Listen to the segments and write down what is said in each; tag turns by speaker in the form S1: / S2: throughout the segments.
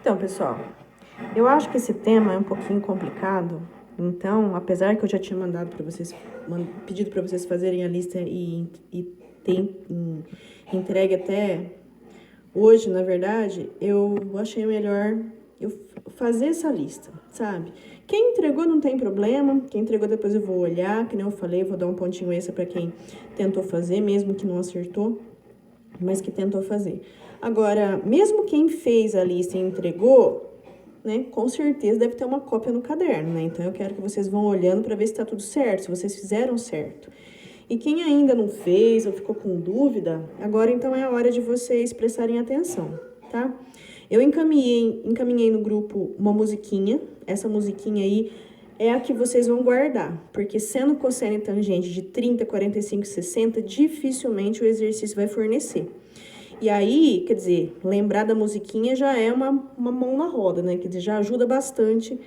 S1: Então, pessoal, eu acho que esse tema é um pouquinho complicado. Então, apesar que eu já tinha mandado para vocês, pedido para vocês fazerem a lista e tem entregue até hoje, na verdade, eu achei melhor eu fazer essa lista, sabe? Quem entregou não tem problema, quem entregou depois eu vou olhar, que nem eu falei, eu vou dar um pontinho extra para quem tentou fazer, mesmo que não acertou, mas que tentou fazer. Agora, mesmo quem fez a lista e entregou, né, com certeza deve ter uma cópia no caderno, né? Então eu quero que vocês vão olhando para ver se tá tudo certo, se vocês fizeram certo. E quem ainda não fez ou ficou com dúvida, agora então é a hora de vocês prestarem atenção, tá? Eu encaminhei no grupo uma musiquinha. Essa musiquinha aí é a que vocês vão guardar, porque sendo cosseno e tangente de 30, 45, 60, dificilmente o exercício vai fornecer. E aí, quer dizer, lembrar da musiquinha já é uma mão na roda, né? Quer dizer, já ajuda bastante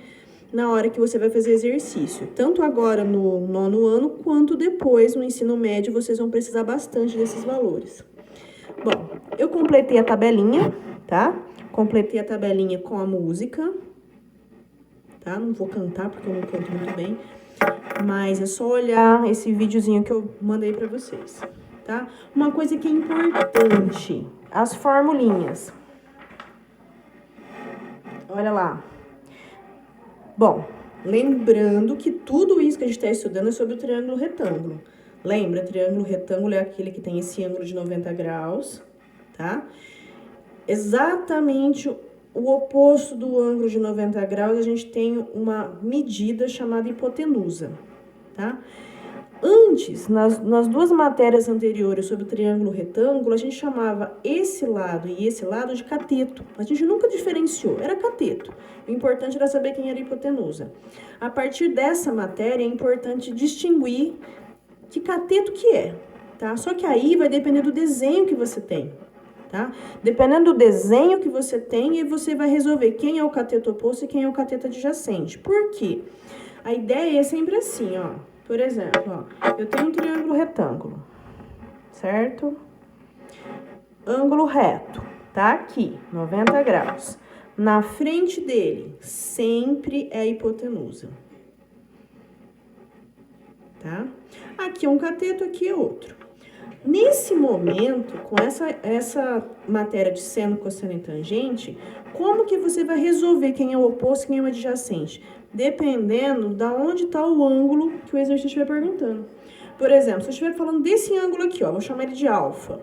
S1: na hora que você vai fazer exercício. Tanto agora no nono ano, quanto depois no ensino médio, vocês vão precisar bastante desses valores. Bom, eu completei a tabelinha, tá? Completei a tabelinha com a música, tá? Não vou cantar porque eu não canto muito bem, mas é só olhar esse videozinho que eu mandei pra vocês, tá? Uma coisa que é importante, as formulinhas. Olha lá. Bom, lembrando que tudo isso que a gente está estudando é sobre o triângulo retângulo. Lembra, triângulo retângulo é aquele que tem esse ângulo de 90 graus, tá? Exatamente o oposto do ângulo de 90 graus, a gente tem uma medida chamada hipotenusa, tá? Antes, nas duas matérias anteriores sobre o triângulo retângulo, a gente chamava esse lado e esse lado de cateto. A gente nunca diferenciou, era cateto. O importante era saber quem era a hipotenusa. A partir dessa matéria, é importante distinguir que cateto que é, tá? Só que aí vai depender do desenho que você tem, tá? Dependendo do desenho que você tem, você vai resolver quem é o cateto oposto e quem é o cateto adjacente. Por quê? A ideia é sempre assim, ó. Por exemplo, ó, eu tenho um triângulo retângulo, certo? Ângulo reto, tá aqui, 90 graus. Na frente dele, sempre é a hipotenusa, tá? Aqui é um cateto, aqui é outro. Nesse momento, com essa matéria de seno, cosseno e tangente, como que você vai resolver quem é o oposto e quem é o adjacente? Dependendo da onde está o ângulo que o exercício estiver perguntando. Por exemplo, se eu estiver falando desse ângulo aqui, ó, vou chamar ele de alfa,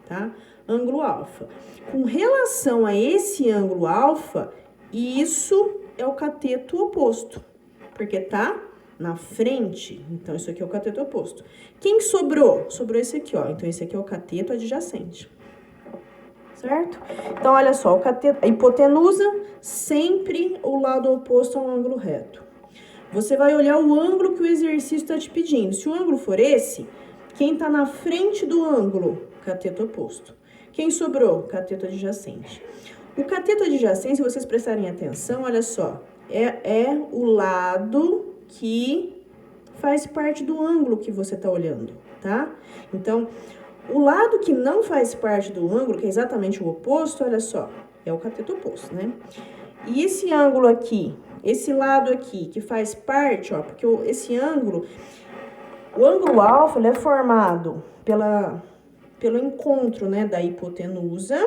S1: tá? Ângulo alfa. Com relação a esse ângulo alfa, isso é o cateto oposto, porque tá na frente. Então, isso aqui é o cateto oposto. Quem sobrou? Sobrou esse aqui, ó. Então, esse aqui é o cateto adjacente. Certo? Então, olha só, o cateto, a hipotenusa, sempre o lado oposto ao ângulo reto. Você vai olhar o ângulo que o exercício está te pedindo. Se o ângulo for esse, quem está na frente do ângulo? Cateto oposto. Quem sobrou? Cateto adjacente. O cateto adjacente, se vocês prestarem atenção, olha só, é o lado que faz parte do ângulo que você está olhando, tá? Então, o lado que não faz parte do ângulo, que é exatamente o oposto, olha só, é o cateto oposto, né? E esse ângulo aqui, esse lado aqui, que faz parte, ó, porque esse ângulo, o ângulo alfa, ele é formado pelo encontro, né, da hipotenusa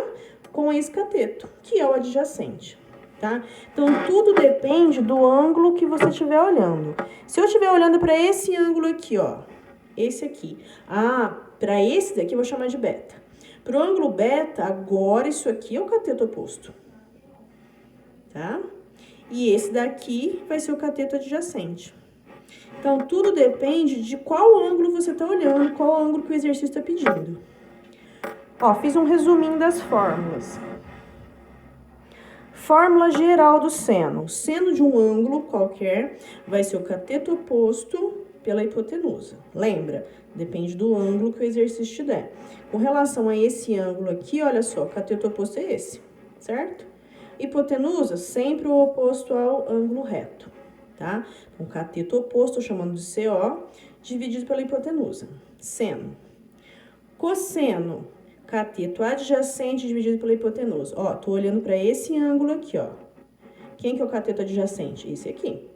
S1: com esse cateto, que é o adjacente, tá? Então, tudo depende do ângulo que você estiver olhando. Se eu estiver olhando para esse ângulo aqui, ó, esse aqui, para esse daqui eu vou chamar de beta. Para o ângulo beta, agora isso aqui é o cateto oposto, tá? E esse daqui vai ser o cateto adjacente. Então, tudo depende de qual ângulo você está olhando, qual ângulo que o exercício está pedindo. Ó, fiz um resuminho das fórmulas. Fórmula geral do seno. O seno de um ângulo qualquer vai ser o cateto oposto pela hipotenusa. Lembra? Depende do ângulo que o exercício te der. Com relação a esse ângulo aqui, olha só, o cateto oposto é esse, certo? Hipotenusa, sempre o oposto ao ângulo reto, tá? Então, cateto oposto, chamando de CO, dividido pela hipotenusa. Seno. Cosseno. cateto adjacente dividido pela hipotenusa. Ó, tô olhando para esse ângulo aqui, ó. Quem que é o cateto adjacente? Esse aqui.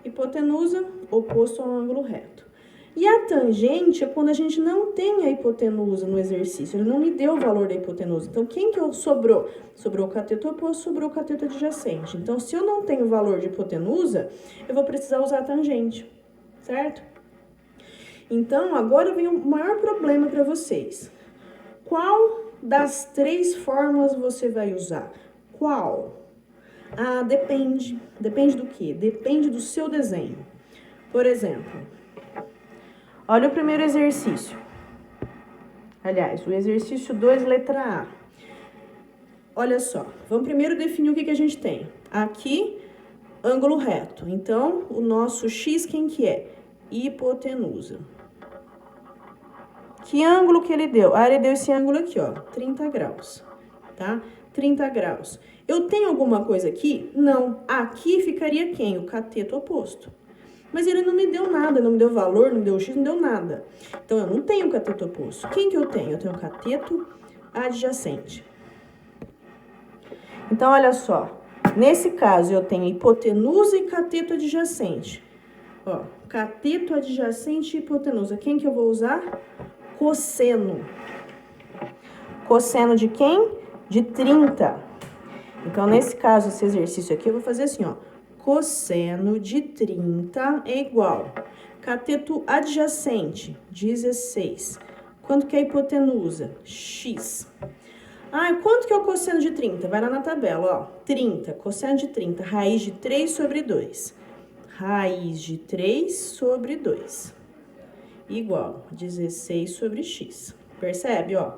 S1: Hipotenusa, oposto ao ângulo reto. E a tangente é quando a gente não tem a hipotenusa no exercício. Ele não me deu o valor da hipotenusa. Então, quem que sobrou? Sobrou o cateto oposto, sobrou o cateto adjacente. Então, se eu não tenho o valor de hipotenusa, eu vou precisar usar a tangente, certo? Então, agora vem o maior problema para vocês. Qual das 3 fórmulas você vai usar? Qual? Ah, depende. Depende do quê? Depende do seu desenho. Por exemplo, olha o primeiro exercício. Aliás, o exercício 2, letra A. Olha só, vamos primeiro definir o que a gente tem. Aqui, ângulo reto. Então, o nosso x quem que é? Hipotenusa. Que ângulo que ele deu? Ah, ele deu esse ângulo aqui, ó, 30 graus, tá? 30 graus. Eu tenho alguma coisa aqui? Não. Aqui ficaria quem? O cateto oposto. Mas ele não me deu nada, não me deu valor, não me deu x, não deu nada. Então, eu não tenho cateto oposto. Quem que eu tenho? Eu tenho o cateto adjacente. Então, olha só. Nesse caso, eu tenho hipotenusa e cateto adjacente. Ó, cateto adjacente e hipotenusa. Quem que eu vou usar? Cosseno. Cosseno de quem? De 30. Então, nesse caso, esse exercício aqui, eu vou fazer assim, ó. Cosseno de 30 é igual. Cateto adjacente, 16. Quanto que é a hipotenusa? X. Ah, quanto que é o cosseno de 30? Vai lá na tabela, ó. 30, cosseno de 30, raiz de 3 sobre 2. Raiz de 3 sobre 2. Igual 16 sobre x. Percebe, ó?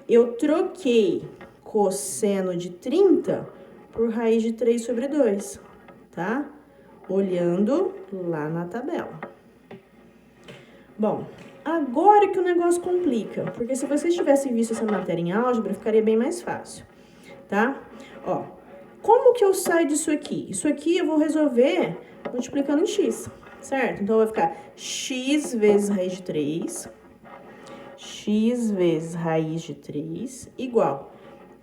S1: Eu troquei cosseno de 30 por raiz de 3 sobre 2, tá? Olhando lá na tabela. Bom, agora que o negócio complica, porque se vocês tivessem visto essa matéria em álgebra, ficaria bem mais fácil, tá? Ó, como que eu saio disso aqui? Isso aqui eu vou resolver multiplicando em x, certo? Então, vai ficar x vezes raiz de 3, x vezes raiz de 3, igual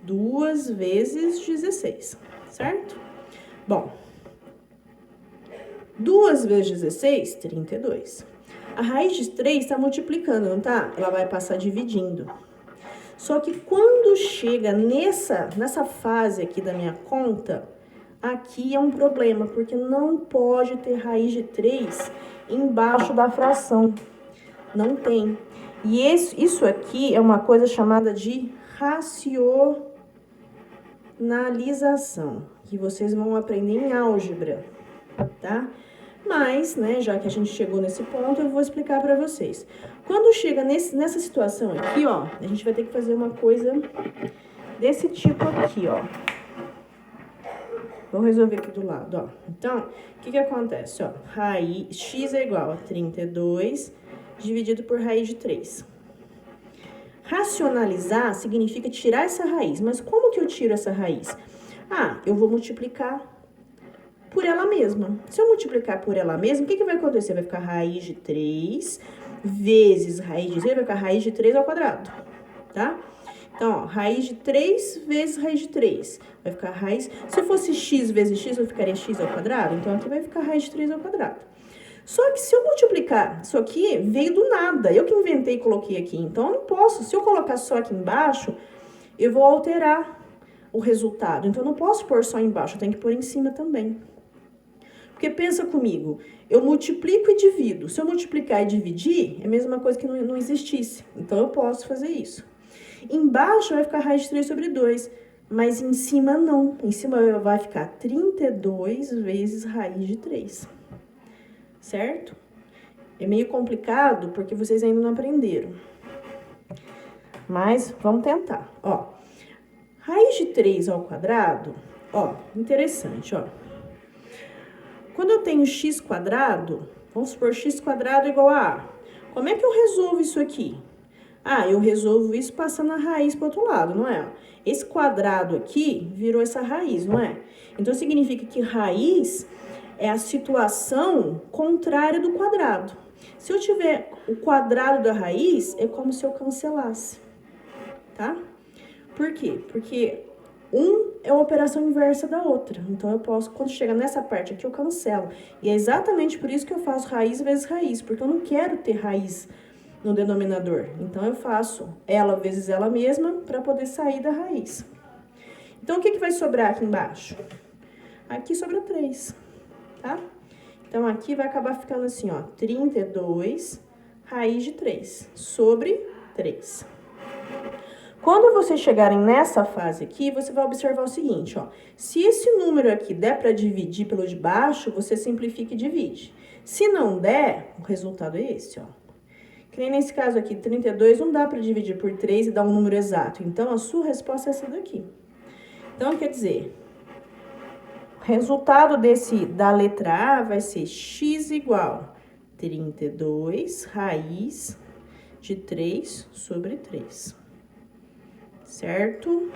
S1: 2 vezes 16, certo? Bom, 2 vezes 16, 32. A raiz de 3 está multiplicando, não tá? Ela vai passar dividindo. Só que quando chega nessa fase aqui da minha conta, aqui é um problema, porque não pode ter raiz de 3 embaixo da fração. Não tem. E isso aqui é uma coisa chamada de racionalização, que vocês vão aprender em álgebra, tá? Mas, né, já que a gente chegou nesse ponto, eu vou explicar para vocês. Quando chega nessa situação aqui, ó, a gente vai ter que fazer uma coisa desse tipo aqui, ó. Vou resolver aqui do lado, ó. Então, o que acontece, ó? Raiz, x é igual a 32 dividido por raiz de 3. Racionalizar significa tirar essa raiz. Mas como que eu tiro essa raiz? Ah, eu vou multiplicar por ela mesma. Se eu multiplicar por ela mesma, o que vai acontecer? Vai ficar raiz de 3 vezes raiz de 3, vai ficar raiz de 3 ao quadrado, tá? Então, ó, raiz de 3 vezes raiz de 3. Vai ficar raiz... Se fosse x vezes x, eu ficaria x ao quadrado. Então, aqui vai ficar raiz de 3 ao quadrado. Só que se eu multiplicar, isso aqui veio do nada. Eu que inventei e coloquei aqui. Então, eu não posso. Se eu colocar só aqui embaixo, eu vou alterar o resultado. Então, eu não posso pôr só embaixo, eu tenho que pôr em cima também. Porque pensa comigo, eu multiplico e divido. Se eu multiplicar e dividir, é a mesma coisa que não existisse. Então, eu posso fazer isso. Embaixo vai ficar raiz de 3 sobre 2, mas em cima não. Em cima vai ficar 32 vezes raiz de 3, certo? É meio complicado porque vocês ainda não aprenderam. Mas vamos tentar, ó. Raiz de 3 ao quadrado, ó, interessante, ó. Quando eu tenho x quadrado, vamos supor x quadrado igual a A. Como é que eu resolvo isso aqui? Ah, eu resolvo isso passando a raiz para o outro lado, não é? Esse quadrado aqui virou essa raiz, não é? Então, significa que raiz é a situação contrária do quadrado. Se eu tiver o quadrado da raiz, é como se eu cancelasse. tá? Por quê? Porque um é a operação inversa da outra. Então, eu posso, quando chega nessa parte aqui, eu cancelo. E é exatamente por isso que eu faço raiz vezes raiz, porque eu não quero ter raiz no denominador. Então, eu faço ela vezes ela mesma para poder sair da raiz. Então, o que vai sobrar aqui embaixo? Aqui sobra 3, tá? Então, aqui vai acabar ficando assim, ó, 32 raiz de 3 sobre 3. Quando vocês chegarem nessa fase aqui, você vai observar o seguinte, ó. Se esse número aqui der para dividir pelo de baixo, você simplifica e divide. Se não der, o resultado é esse, ó. Que nem nesse caso aqui, 32 não dá para dividir por 3 e dar um número exato. Então, a sua resposta é essa daqui. Então, quer dizer, o resultado da letra A vai ser x igual 32 raiz de 3 sobre 3. Certo?